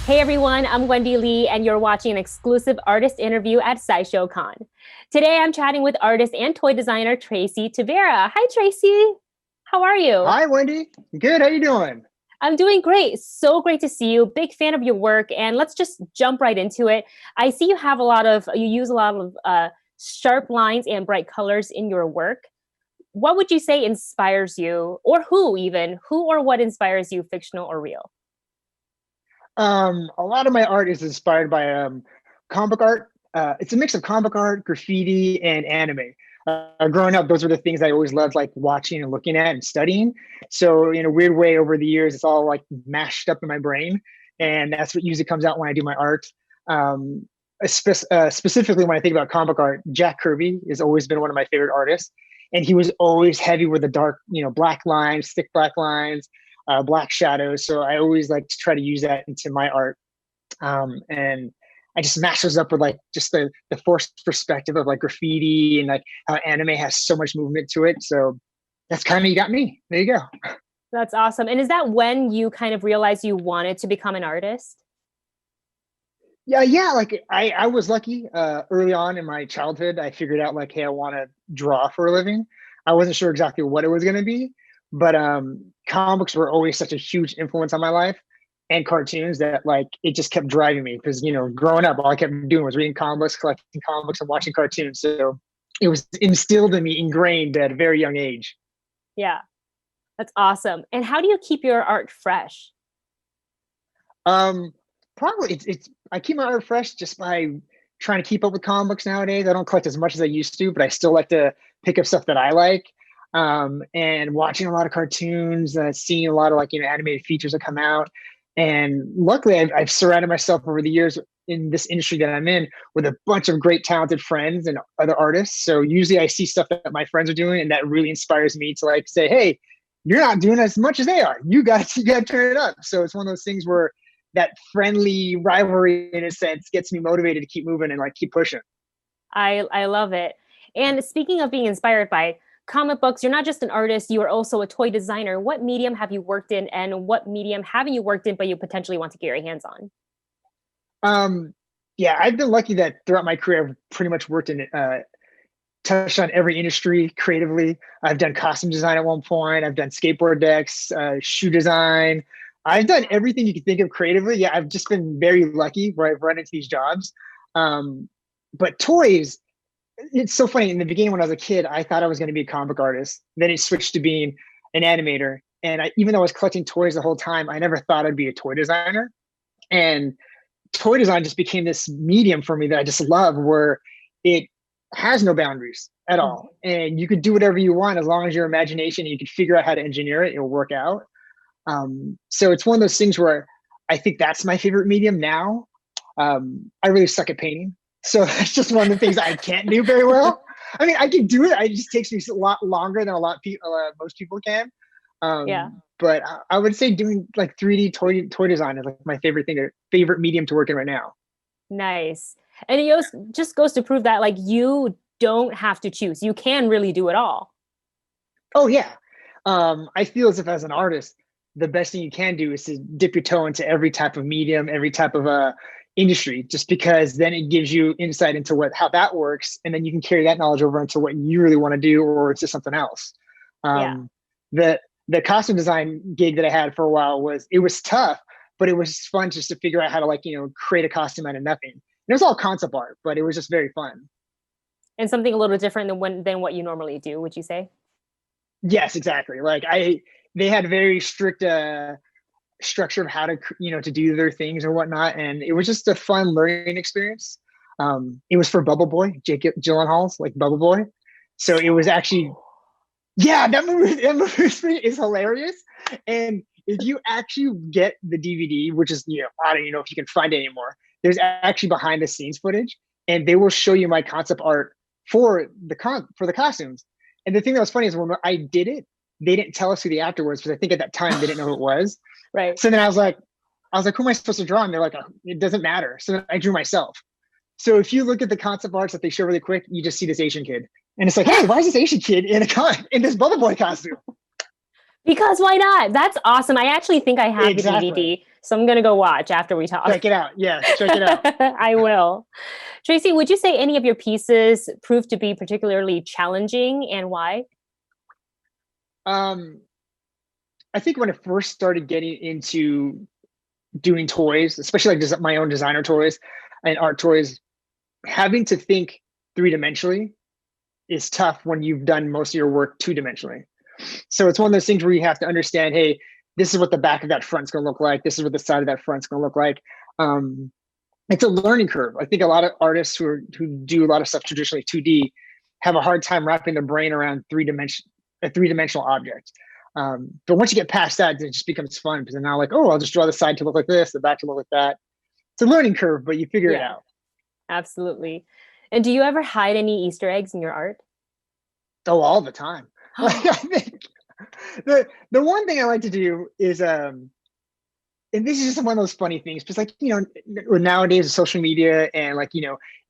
Hey everyone, I'm Wendy Lee, and you're watching an exclusive artist interview at Sideshow Con. Today I'm chatting with artist and toy designer Tracy Tubera. Hi Tracy, how are you? Hi, Wendy. Good. How you doing? I'm doing great. So great to see you. Big fan of your work, and let's just jump right into it. I see you use a lot of sharp lines and bright colors in your work. What would you say inspires you, or who or what inspires you, fictional or real? A lot of my art is inspired by comic art. It's a mix of comic art, graffiti, and anime. Growing up, those were the things I always loved, like watching and looking at and studying. So, in a weird way, over the years, it's all like mashed up in my brain, and that's what usually comes out when I do my art. Specifically, when I think about comic art, Jack Kirby has always been one of my favorite artists, and he was always heavy with the dark, black lines, thick black lines, black shadows. So I always like to try to use that into my art. And I just mash those up with like just the forced perspective of like graffiti and like how anime has so much movement to it. So that's kind of, you got me. There you go. That's awesome. And is that when you kind of realized you wanted to become an artist? Yeah. Like I was lucky early on in my childhood. I figured out like, hey, I want to draw for a living. I wasn't sure exactly what it was going to be, but comics were always such a huge influence on my life, and cartoons, that like it just kept driving me because growing up, all I kept doing was reading comics, collecting comics, and watching cartoons. So it was instilled in me, ingrained at a very young age. Yeah, that's awesome. And how do you keep your art fresh? Um, Probably it's I keep my art fresh just by trying to keep up with comics nowadays. I don't collect as much as I used to, but I still like to pick up stuff that I like. And watching a lot of cartoons, seeing a lot of like animated features that come out. And luckily, I've surrounded myself over the years in this industry that I'm in with a bunch of great, talented friends and other artists. So usually, I see stuff that my friends are doing, and that really inspires me to like say, "Hey, you're not doing as much as they are. You got to turn it up." So it's one of those things where that friendly rivalry, in a sense, gets me motivated to keep moving and like keep pushing. I love it. And speaking of being inspired by comic books, you're not just an artist, you are also a toy designer. What medium have you worked in, and what medium haven't you worked in but you potentially want to get your hands on? Yeah, I've been lucky that throughout my career, I've pretty much worked in touched on every industry creatively. I've done costume design at one point. I've done skateboard decks, shoe design. I've done everything you can think of creatively. Yeah, I've just been very lucky where I've run into these jobs. Um, but toys, it's so funny. In the beginning, when I was a kid, I thought I was going to be a comic artist. Then it switched to being an animator. And even though I was collecting toys the whole time, I never thought I'd be a toy designer. And toy design just became this medium for me that I just love, where it has no boundaries at all. And you could do whatever you want as long as your imagination, you can figure out how to engineer it, it'll work out. So it's one of those things where I think that's my favorite medium now. I really suck at painting. So that's just one of the things I can't do very well. I mean, I can do it. It just takes me a lot longer than a lot of people, most people can. Yeah, But I would say doing like 3D toy design is like my favorite medium to work in right now. nice. And just goes to prove that like you don't have to choose. You can really do it all. Oh yeah. I feel as if as an artist, the best thing you can do is to dip your toe into every type of medium, every type of industry, just because then it gives you insight into how that works, and then you can carry that knowledge over into what you really want to do or into something else. Yeah. The the costume design gig that I had for a while was tough, but it was fun just to figure out how to like create a costume out of nothing. And it was all concept art, but it was just very fun. And something a little different than what you normally do, would you say? Yes, exactly. Like they had very strict structure of how to to do their things or whatnot, and it was just a fun learning experience. It was for Bubble Boy, Jake Gyllenhaal's like Bubble Boy, so it was actually, yeah, that movie is hilarious. And if you actually get the DVD, which is I don't even know if you can find it anymore, there's actually behind the scenes footage, and they will show you my concept art for the costumes. And the thing that was funny is when I did it, they didn't tell us who the actor was because I think at that time they didn't know who it was. Right. So then I was like, who am I supposed to draw? And they're like, oh, it doesn't matter. So then I drew myself. So if you look at the concept arts that they show really quick, you just see this Asian kid, and it's like, hey, why is this Asian kid in in this Bubble Boy costume? Because why not? That's awesome. I actually think I have the Exactly. DVD, so I'm gonna go watch after we talk. Check it out. Yes, check it out. I will. Tracy, would you say any of your pieces proved to be particularly challenging, and why? Um, I think when I first started getting into doing toys, especially like my own designer toys and art toys, having to think 3 dimensionally is tough when you've done most of your work 2 dimensionally. So it's one of those things where you have to understand, hey, this is what the back of that front's going to look like. This is what the side of that front's going to look like. It's a learning curve. I think a lot of artists who do a lot of stuff traditionally 2D have a hard time wrapping their brain around a 3 dimensional object. But once you get past that, it just becomes fun because now like, oh, I'll just draw the side to look like this, the back to look like that. It's a learning curve, but you figure it out. Absolutely. And do you ever hide any Easter eggs in your art? Oh, all the time. Like, I think the one thing I like to do is and this is just one of those funny things because like nowadays with social media and like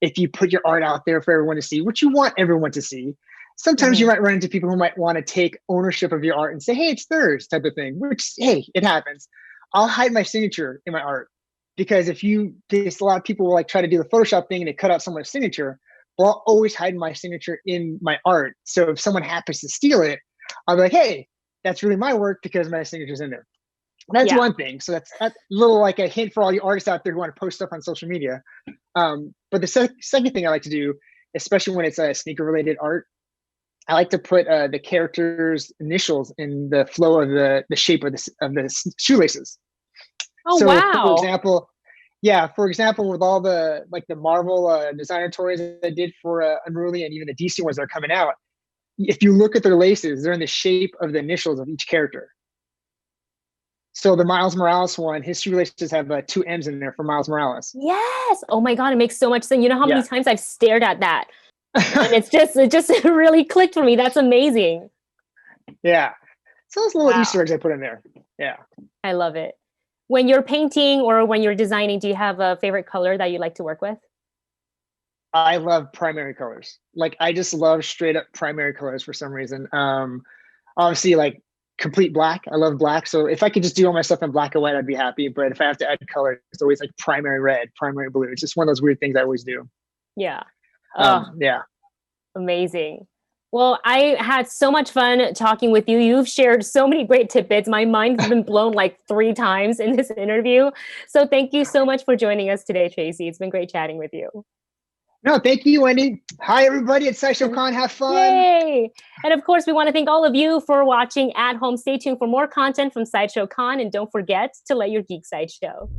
if you put your art out there for everyone to see what you want everyone to see, sometimes you might run into people who might want to take ownership of your art and say, hey, it's theirs type of thing, which hey, it happens. I'll hide my signature in my art because there's a lot of people will like try to do the Photoshop thing and they cut out someone's signature. Well, I'll always hide my signature in my art. So if someone happens to steal it, I'll be like, hey, that's really my work because my signature's in there. That's one thing. So that's a little like a hint for all you artists out there who want to post stuff on social media. But the second thing I like to do, especially when it's a sneaker related art, I like to put the characters' initials in the flow of the shape of the shoelaces. Oh, so wow. for example, with all the like the Marvel designer toys that I did for Unruly and even the DC ones that are coming out, if you look at their laces, they're in the shape of the initials of each character. So the Miles Morales one, his shoelaces have 2 M's in there for Miles Morales. Yes. Oh my God, it makes so much sense. You know how many times I've stared at that? And it just really clicked for me. That's amazing. Yeah. So those little Easter eggs I put in there. Yeah. I love it. When you're painting or when you're designing, do you have a favorite color that you like to work with? I love primary colors. Like I just love straight up primary colors for some reason. Obviously like complete black. I love black. So if I could just do all my stuff in black and white, I'd be happy. But if I have to add color, it's always like primary red, primary blue. It's just one of those weird things I always do. Yeah. Yeah. Amazing. Well, I had so much fun talking with you. You've shared so many great tidbits. My mind's been blown like 3 times in this interview. So thank you so much for joining us today, Tracy. It's been great chatting with you. No, thank you, Wendy. Hi, everybody at Sideshow Con. Have fun. Yay! And of course, we want to thank all of you for watching at home. Stay tuned for more content from Sideshow Con. And don't forget to let your geek side show.